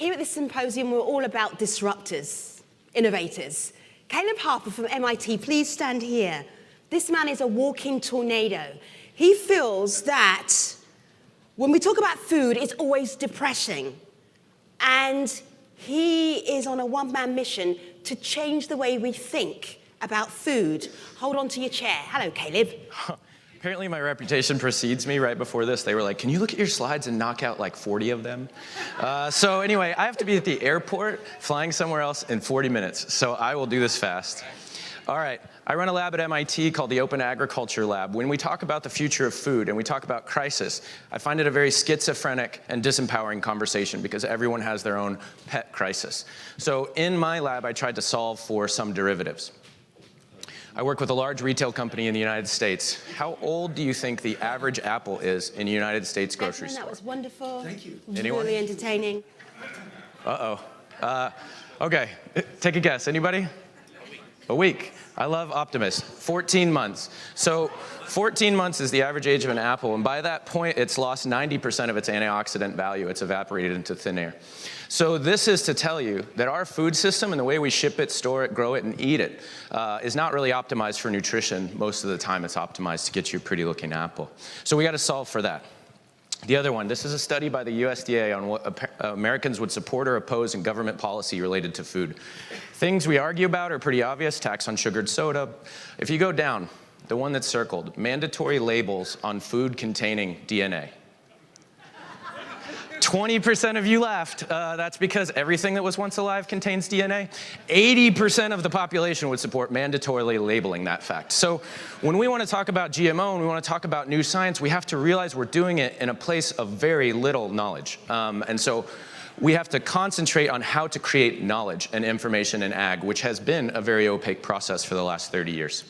Here at this symposium, we're all about disruptors, innovators. Caleb Harper from MIT, please stand here. This man is a walking tornado. He feels that when we talk about food, it's always depressing. And he is on a one-man mission to change the way we think about food. Hold on to your chair. Hello, Caleb. Apparently my reputation precedes me. Right before this, they were like, can you look at your slides and knock out like 40 of them? So anyway, I have to be at the airport flying somewhere else in 40 minutes. So I will do this fast. All right, I run a lab at MIT called the OpenAg Lab. When we talk about the future of food and we talk about crisis, I find it a very schizophrenic and disempowering conversation because everyone has their own pet crisis. So in my lab, I tried to solve for some derivatives. I work with a large retail company in the United States. How old do you think the average apple is in a United States grocery store? That was wonderful. Thank you. Anyone? Really entertaining. Okay, take a guess. Anybody? A week. I love optimists. 14 months. So 14 months is the average age of an apple, and by that point, it's lost 90% of its antioxidant value. It's evaporated into thin air. So this is to tell you that our food system and the way we ship it, store it, grow it, and eat it is not really optimized for nutrition. Most of the time, it's optimized to get you a pretty-looking apple. So we got to solve for that. The other one, this is a study by the USDA on what Americans would support or oppose in government policy related to food. Things we argue about are pretty obvious: tax on sugared soda. If you go down, the one that's circled, mandatory labels on food containing DNA. 20% of you laughed. That's because everything that was once alive contains DNA. 80% of the population would support mandatorily labeling that fact. So when we want to talk about GMO and we want to talk about new science, we have to realize we're doing it in a place of very little knowledge. And so we have to concentrate on how to create knowledge and information in ag, which has been a very opaque process for the last 30 years.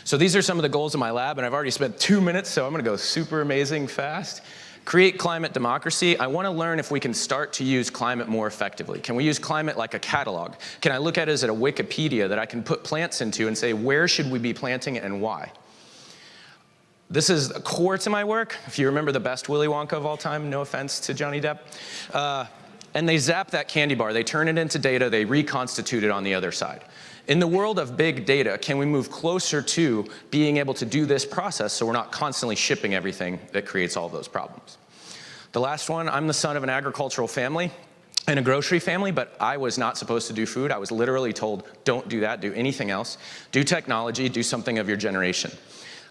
So these are some of the goals of my lab, and I've already spent 2 minutes, so I'm going to go super amazing fast. Create climate democracy. I want to learn if we can start to use climate more effectively. Can we use climate like a catalog? Can I look at it as a Wikipedia that I can put plants into and say, where should we be planting it and why? This is core to my work. If you remember the best Willy Wonka of all time, no offense to Johnny Depp. And they zap that candy bar. They turn it into data. They reconstitute it on the other side. In the world of big data, can we move closer to being able to do this process so we're not constantly shipping everything that creates all of those problems? The last one, I'm the son of an agricultural family and a grocery family, but I was not supposed to do food. I was literally told, don't do that, do anything else. Do technology, do something of your generation.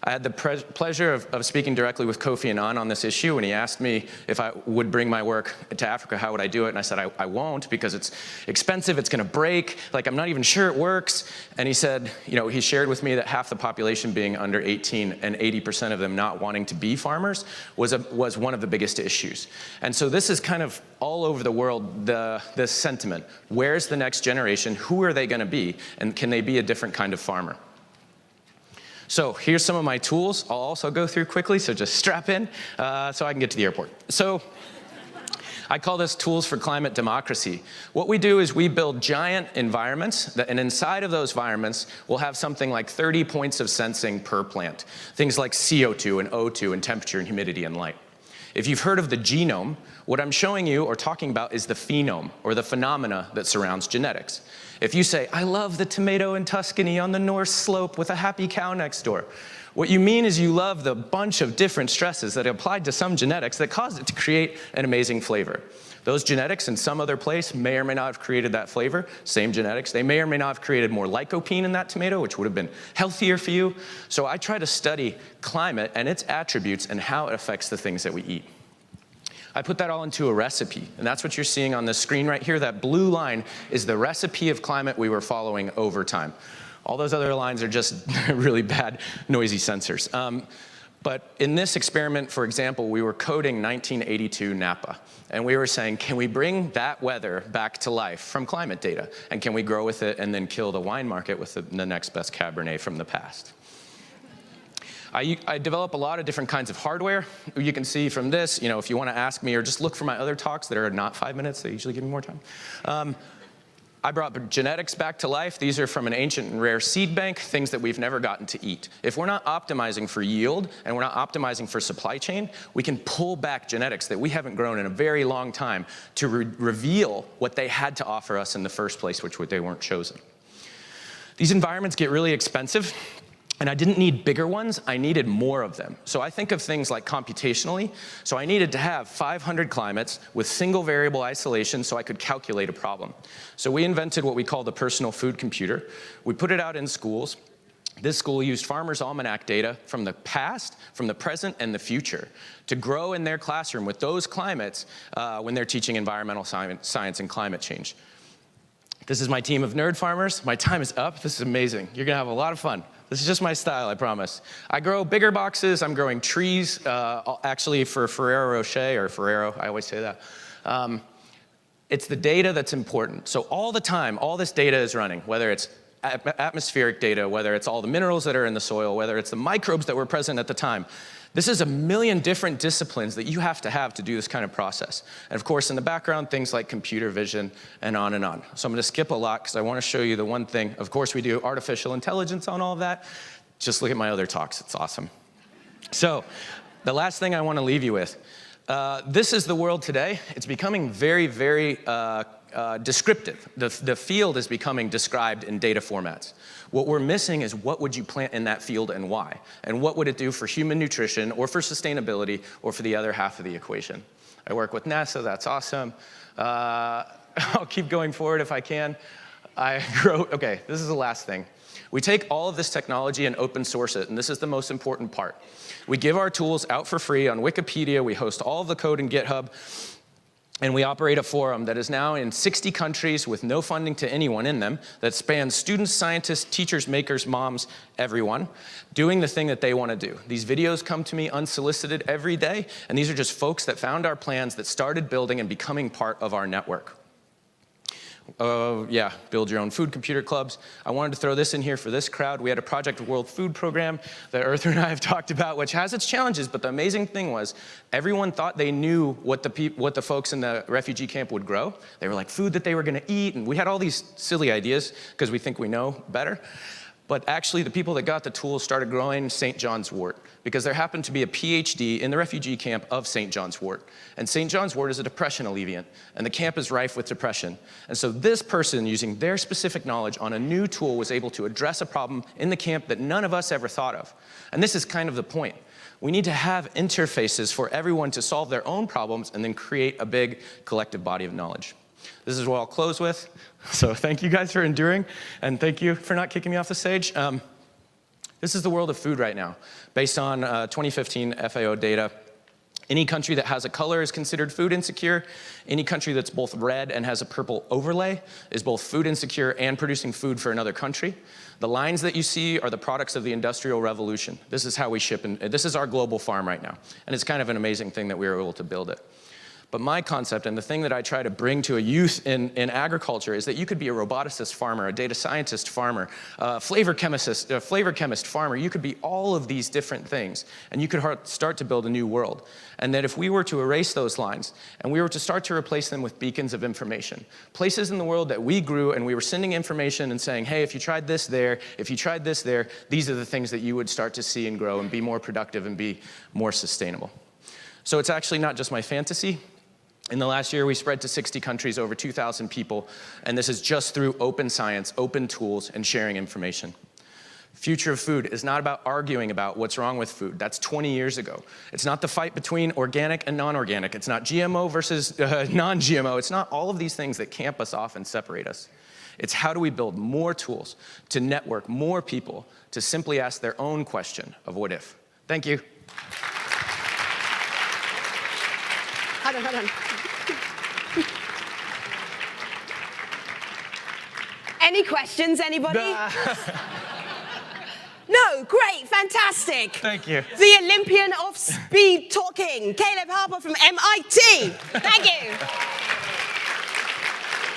I had the pleasure of speaking directly with Kofi Annan on this issue, and he asked me if I would bring my work to Africa, how would I do it? And I said, I won't, because it's expensive, it's gonna break, like I'm not even sure it works. And he said, you know, he shared with me that half the population being under 18 and 80% of them not wanting to be farmers was one of the biggest issues. And so this is kind of all over the world, this sentiment. Where's the next generation? Who are they gonna be? And can they be a different kind of farmer? So here's some of my tools. I'll also go through quickly, so just strap in so I can get to the airport. So I call this tools for climate democracy. What we do is we build giant environments, and inside of those environments, we'll have something like 30 points of sensing per plant. Things like CO2 and O2 and temperature and humidity and light. If you've heard of the genome, what I'm showing you or talking about is the phenome, or the phenomena that surrounds genetics. If you say, I love the tomato in Tuscany on the north slope with a happy cow next door, what you mean is you love the bunch of different stresses that applied to some genetics that caused it to create an amazing flavor. Those genetics in some other place may or may not have created that flavor. Same genetics. They may or may not have created more lycopene in that tomato, which would have been healthier for you. So I try to study climate and its attributes and how it affects the things that we eat. I put that all into a recipe, and that's what you're seeing on the screen right here. That blue line is the recipe of climate we were following over time. All those other lines are just really bad, noisy sensors. But in this experiment, for example, we were coding 1982 Napa, and we were saying, can we bring that weather back to life from climate data? And can we grow with it and then kill the wine market with the next best Cabernet from the past? I develop a lot of different kinds of hardware. You can see from this, you know, if you want to ask me or just look for my other talks that are not 5 minutes, they usually give me more time. I brought genetics back to life. These are from an ancient and rare seed bank, things that we've never gotten to eat. If we're not optimizing for yield and we're not optimizing for supply chain, we can pull back genetics that we haven't grown in a very long time to reveal what they had to offer us in the first place, which they weren't chosen. These environments get really expensive. And I didn't need bigger ones, I needed more of them. So I think of things like computationally. So I needed to have 500 climates with single variable isolation so I could calculate a problem. So we invented what we call the personal food computer. We put it out in schools. This school used Farmer's Almanac data from the past, from the present, and the future to grow in their classroom with those climates when they're teaching environmental science and climate change. This is my team of nerd farmers. My time is up. This is amazing. You're gonna have a lot of fun. This is just my style, I promise. I grow bigger boxes. I'm growing trees, actually for Ferrero Rocher, or Ferrero, I always say that. It's the data that's important. So all the time, all this data is running, whether it's atmospheric data, whether it's all the minerals that are in the soil, whether it's the microbes that were present at the time. This is a million different disciplines that you have to do this kind of process. And of course, in the background, things like computer vision and on and on. So I'm gonna skip a lot because I wanna show you the one thing. Of course, we do artificial intelligence on all of that. Just look at my other talks, it's awesome. So the last thing I wanna leave you with. This is the world today. It's becoming very, very descriptive. The field is becoming described in data formats. What we're missing is what would you plant in that field and why? And what would it do for human nutrition or for sustainability or for the other half of the equation? I work with NASA, that's awesome. I'll keep going forward if I can. Okay, this is the last thing. We take all of this technology and open source it, and this is the most important part. We give our tools out for free on Wikipedia, we host all of the code in GitHub, and we operate a forum that is now in 60 countries with no funding to anyone in them, that spans students, scientists, teachers, makers, moms, everyone, doing the thing that they want to do. These videos come to me unsolicited every day, and these are just folks that found our plans, that started building and becoming part of our network. Yeah, build your own food computer clubs. I wanted to throw this in here for this crowd. We had a Project World Food Program that Arthur and I have talked about, which has its challenges, but the amazing thing was everyone thought they knew what the folks in the refugee camp would grow. They were like food that they were gonna eat, and we had all these silly ideas because we think we know better. But actually, the people that got the tools started growing St. John's wort because there happened to be a PhD in the refugee camp of St. John's wort. And St. John's wort is a depression alleviant, and the camp is rife with depression. And so this person, using their specific knowledge on a new tool, was able to address a problem in the camp that none of us ever thought of. And this is kind of the point. We need to have interfaces for everyone to solve their own problems and then create a big collective body of knowledge. This is what I'll close with. So thank you guys for enduring, and thank you for not kicking me off the stage. This is the world of food right now. Based on 2015 FAO data, any country that has a color is considered food insecure. Any country that's both red and has a purple overlay is both food insecure and producing food for another country. The lines that you see are the products of the Industrial Revolution. This is how we ship, and this is our global farm right now. And it's kind of an amazing thing that we were able to build it. But my concept, and the thing that I try to bring to a youth in agriculture, is that you could be a roboticist farmer, a data scientist farmer, a flavor chemist farmer. You could be all of these different things, and you could start to build a new world. And that if we were to erase those lines, and we were to start to replace them with beacons of information, places in the world that we grew, and we were sending information and saying, hey, if you tried this there, if you tried this there, these are the things that you would start to see and grow and be more productive and be more sustainable. So it's actually not just my fantasy. In the last year, we spread to 60 countries, over 2,000 people, and this is just through open science, open tools, and sharing information. Future of food is not about arguing about what's wrong with food. That's 20 years ago. It's not the fight between organic and non-organic. It's not GMO versus non-GMO. It's not all of these things that camp us off and separate us. It's how do we build more tools to network more people to simply ask their own question of what if. Thank you. Hold on. Any questions, anybody? No, great, fantastic. Thank you. The Olympian of speed talking, Caleb Harper from MIT. Thank you.